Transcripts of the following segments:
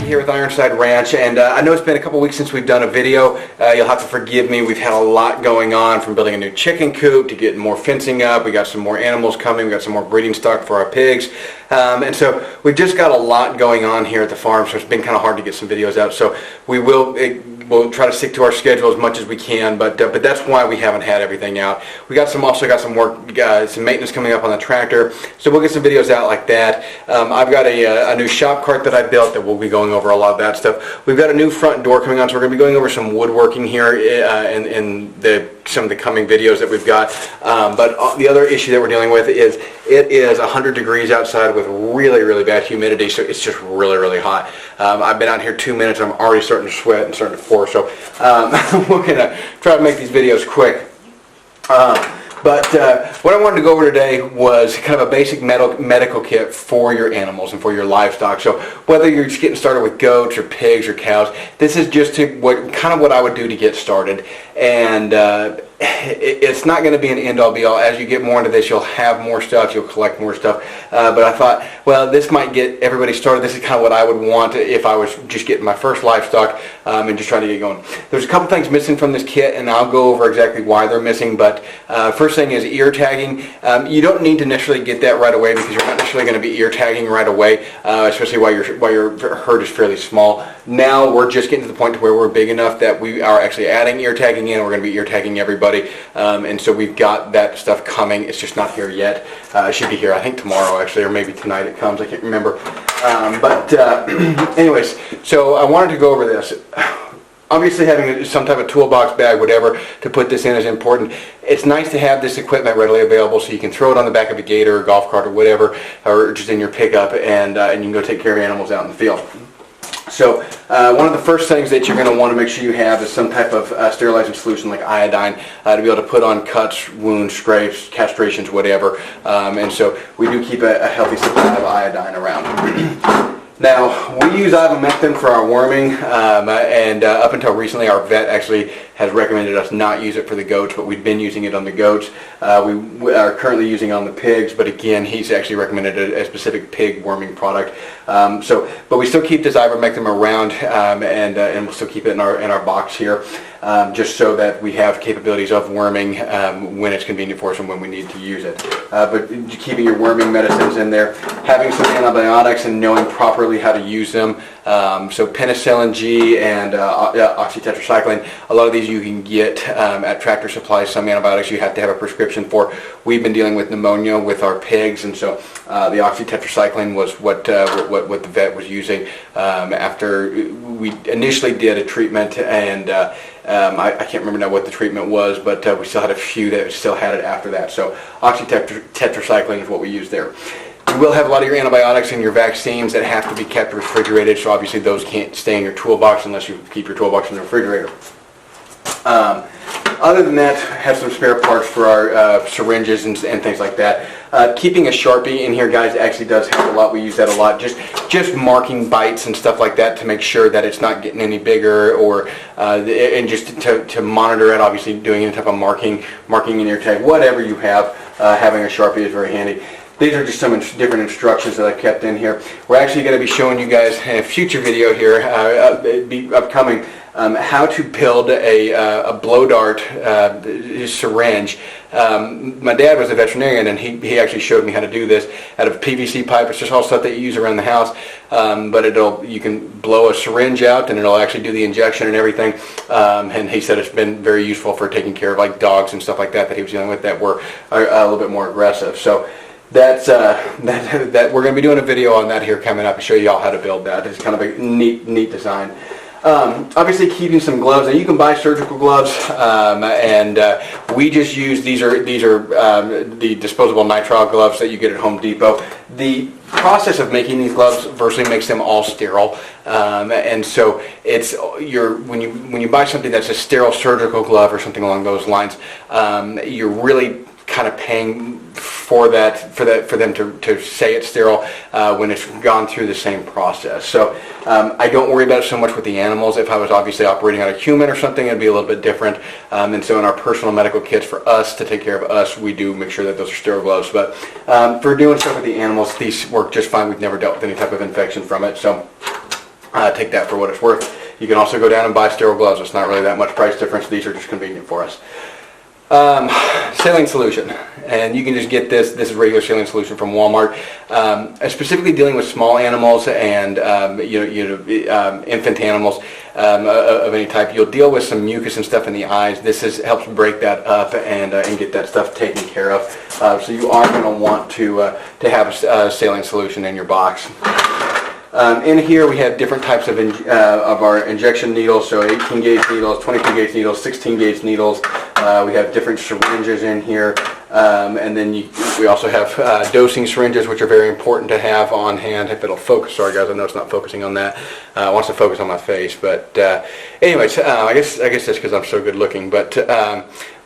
here with Ironside Ranch, and I know it's been a couple weeks since we've done a video. You'll have to forgive me. We've had a lot going on, from building a new chicken coop to getting more fencing up. We got some more animals coming. We got some more breeding stock for our pigs, and so we've just got a lot going on here at the farm. So it's been kind of hard to get some videos out. So we'll try to stick to our schedule as much as we can, but that's why we haven't had everything out. We also got some work, some maintenance coming up on the tractor, so we'll get some videos out like that. I've got a new shop cart that I built that we'll be going over a lot of that stuff. We've got a new front door coming on, so we're going to be going over some woodworking here in some of the coming videos that we've got. But the other issue that we're dealing with is it is 100 degrees outside with really, really bad humidity, so it's just really, really hot. I've been out here 2 minutes and I'm already starting to sweat and starting to pour, so we're going to try to make these videos quick. But what I wanted to go over today was kind of a basic medical kit for your animals and for your livestock. So whether you're just getting started with goats or pigs or cows, this is just kind of what I would do to get started. And it's not going to be an end-all be-all. As you get more into this, you'll have more stuff, you'll collect more stuff. But I thought, well, this might get everybody started. This is kind of what I would want if I was just getting my first livestock and just trying to get going. There's a couple things missing from this kit, and I'll go over exactly why they're missing. But first thing is ear tagging. You don't need to necessarily get that right away, because you're not necessarily going to be ear tagging right away, especially while your herd is fairly small. Now we're just getting to the point to where we're big enough that we are actually adding ear tagging in. We're going to be ear tagging everybody, and so we've got that stuff coming. It's just not here yet. It should be here, I think, tomorrow actually, or maybe tonight it comes. I can't remember. Anyways, so I wanted to go over this. Obviously, having some type of toolbox bag, whatever, to put this in is important. It's nice to have this equipment readily available, so you can throw it on the back of a gator or golf cart or whatever, or just in your pickup, and you can go take care of animals out in the field. So one of the first things that you're going to want to make sure you have is some type of sterilizing solution like iodine to be able to put on cuts, wounds, scrapes, castrations, whatever. And so we do keep a healthy supply of iodine around. Now, we use ivermectin for our worming, and up until recently our vet actually has recommended us not use it for the goats, but we've been using it on the goats. We are currently using it on the pigs, but again, he's actually recommended a specific pig worming product. But we still keep this ivermectin around, and we'll still keep it in our box here, just so that we have capabilities of worming when it's convenient for us and when we need to use it. But keeping your worming medicines in there, having some antibiotics and knowing properly how to use them. So Penicillin G and oxytetracycline, a lot of these you can get at Tractor Supply. Some antibiotics you have to have a prescription for. We've been dealing with pneumonia with our pigs, and so the oxytetracycline was what the vet was using after we initially did a treatment, and I can't remember now what the treatment was, but we still had a few that still had it after that. So oxytetracycline is what we use there. You will have a lot of your antibiotics and your vaccines that have to be kept refrigerated, so obviously those can't stay in your toolbox unless you keep your toolbox in the refrigerator. Other than that, have some spare parts for our syringes and things like that. Keeping a Sharpie in here, guys, actually does help a lot. We use that a lot. Just marking bites and stuff like that to make sure that it's not getting any bigger, or and just to monitor it. Obviously, doing any type of marking in your tag, whatever you have, having a Sharpie is very handy. These are just some different instructions that I kept in here. We're actually going to be showing you guys in a future video here, upcoming, how to build a blow dart syringe. My dad was a veterinarian, and he actually showed me how to do this out of PVC pipe. It's just all stuff that you use around the house, but you can blow a syringe out, and it'll actually do the injection and everything. And he said it's been very useful for taking care of like dogs and stuff like that he was dealing with that were a little bit more aggressive. So that's that we're going to be doing a video on that here coming up and show you all how to build that. It's kind of a neat design. Obviously, keeping some gloves. Now you can buy surgical gloves, and we just use these are the disposable nitrile gloves that you get at Home Depot. The process of making these gloves virtually makes them all sterile, and so it's when you buy something that's a sterile surgical glove or something along those lines, you're really kind of paying for them to say it's sterile when it's gone through the same process. So I don't worry about it so much with the animals. If I was obviously operating on a human or something, it'd be a little bit different. And so in our personal medical kits for us to take care of us, we do make sure that those are sterile gloves. But for doing stuff with the animals, these work just fine. We've never dealt with any type of infection from it. So Take that for what it's worth. You can also go down and buy sterile gloves. It's not really that much price difference. These are just convenient for us. Saline Solution, and you can just get this. This is regular saline solution from Walmart. Specifically dealing with small animals and infant animals of any type. You'll deal with some mucus and stuff in the eyes. This helps break that up and get that stuff taken care of. So you are going to want to have a saline solution in your box. In here we have different types of our injection needles, so 18 gauge needles, 22 gauge needles, 16 gauge needles. We have different syringes in here, and then we also have dosing syringes, which are very important to have on hand. If it'll focus, sorry guys, I know it's not focusing on that. It wants to focus on my face, but anyways, I guess that's because I'm so good looking. But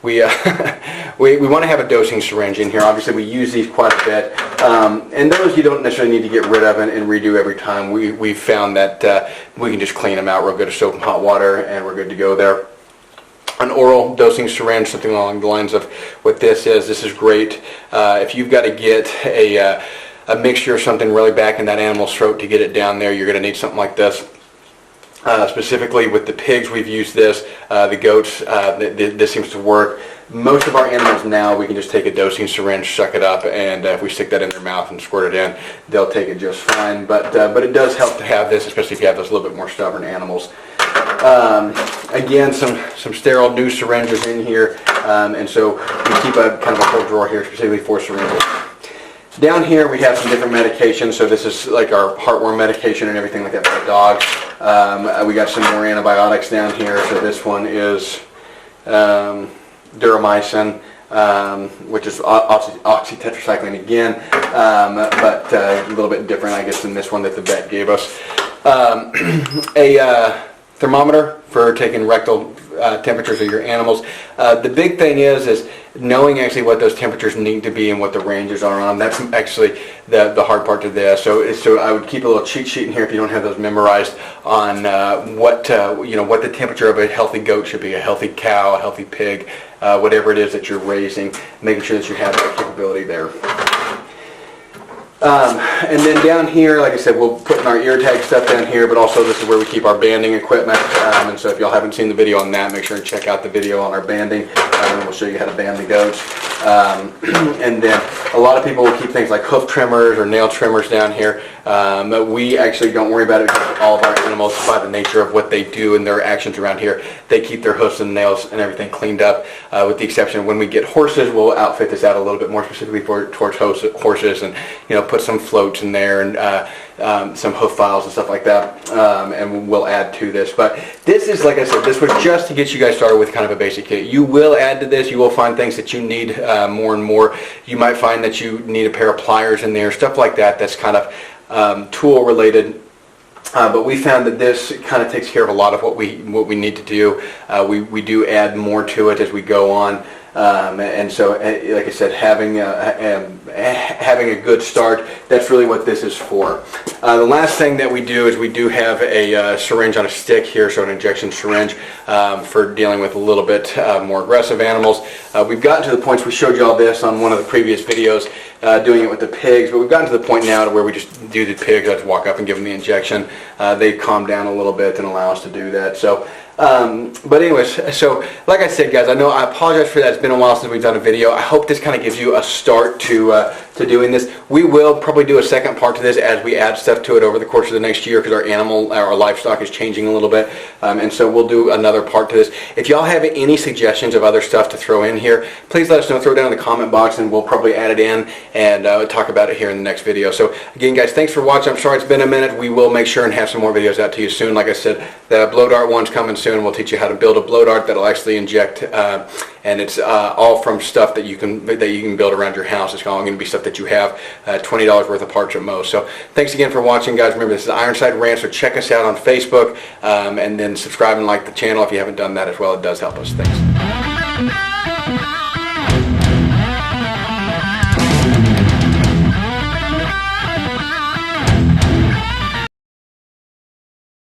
we want to have a dosing syringe in here. Obviously, we use these quite a bit, and those you don't necessarily need to get rid of and redo every time. We've found that we can just clean them out real good with soap and hot water, and we're good to go there. An oral dosing syringe, something along the lines of what this is. This is great if you've got to get a mixture of something really back in that animal's throat to get it down there. You're going to need something like this. Specifically with the pigs, we've used this. The goats, this seems to work. Most of our animals now, we can just take a dosing syringe, suck it up, and if we stick that in their mouth and squirt it in, they'll take it just fine. But it does help to have this, especially if you have those a little bit more stubborn animals. Again, some sterile new syringes in here, and so we keep a kind of a whole drawer here specifically for syringes. Down here we have some different medications, so this is like our heartworm medication and everything like that for the dogs. We got some more antibiotics down here, so this one is Duramycin, which is oxytetracycline again, but a little bit different, I guess, than this one that the vet gave us. A thermometer for taking rectal temperatures of your animals. The big thing is knowing actually what those temperatures need to be and what the ranges are on them. That's actually the hard part to this. So I would keep a little cheat sheet in here if you don't have those memorized on what the temperature of a healthy goat should be, a healthy cow, a healthy pig, whatever it is that you're raising, making sure that you have that capability there. And then down here, like I said, we'll put in our ear tag stuff down here, but also this is where we keep our banding equipment. And so if y'all haven't seen the video on that, make sure and check out the video on our banding. And we'll show you how to band the goats. And then a lot of people will keep things like hoof trimmers or nail trimmers down here. But we actually don't worry about it because all of our animals, by the nature of what they do and their actions around here, they keep their hoofs and nails and everything cleaned up. With the exception of when we get horses, we'll outfit this out a little bit more specifically towards horses, and put some floats in there and some hoof files and stuff like that, and we'll add to this. But this is, like I said, this was just to get you guys started with kind of a basic kit. You will add to this. You will find things that you need more and more. You might find that you need a pair of pliers in there, stuff like that. That's kind of tool related. But we found that this kind of takes care of a lot of what we need to do. We do add more to it as we go on. And so, like I said, having a good start, that's really what this is for. The last thing that we do is we do have a syringe on a stick here, so an injection syringe for dealing with a little bit more aggressive animals. We've gotten to the points, we showed you all this on one of the previous videos, doing it with the pigs, but we've gotten to the point now to where we just do the pigs. I just walk up and give them the injection. They calm down a little bit and allow us to do that. So. But anyways, so like I said, guys, I apologize for that. It's been a while since we've done a video. I hope this kind of gives you a start to doing this. We will probably do a second part to this as we add stuff to it over the course of the next year, because our livestock is changing a little bit, and so we'll do another part to this. If y'all have any suggestions of other stuff to throw in here, please let us know. Throw it down in the comment box, and we'll probably add it in and talk about it here in the next video. So again, guys, thanks for watching. I'm sorry it's been a minute. We will make sure and have some more videos out to you soon. Like I said, the blow dart one's coming soon. We'll teach you how to build a blow dart that'll actually inject, and it's all from stuff that you can build around your house. It's all going to be stuff that you have, $20 worth of parts at most. So thanks again for watching, guys. Remember, this is Ironside Ranch, so check us out on Facebook, and then subscribe and like the channel if you haven't done that as well. It does help us. Thanks.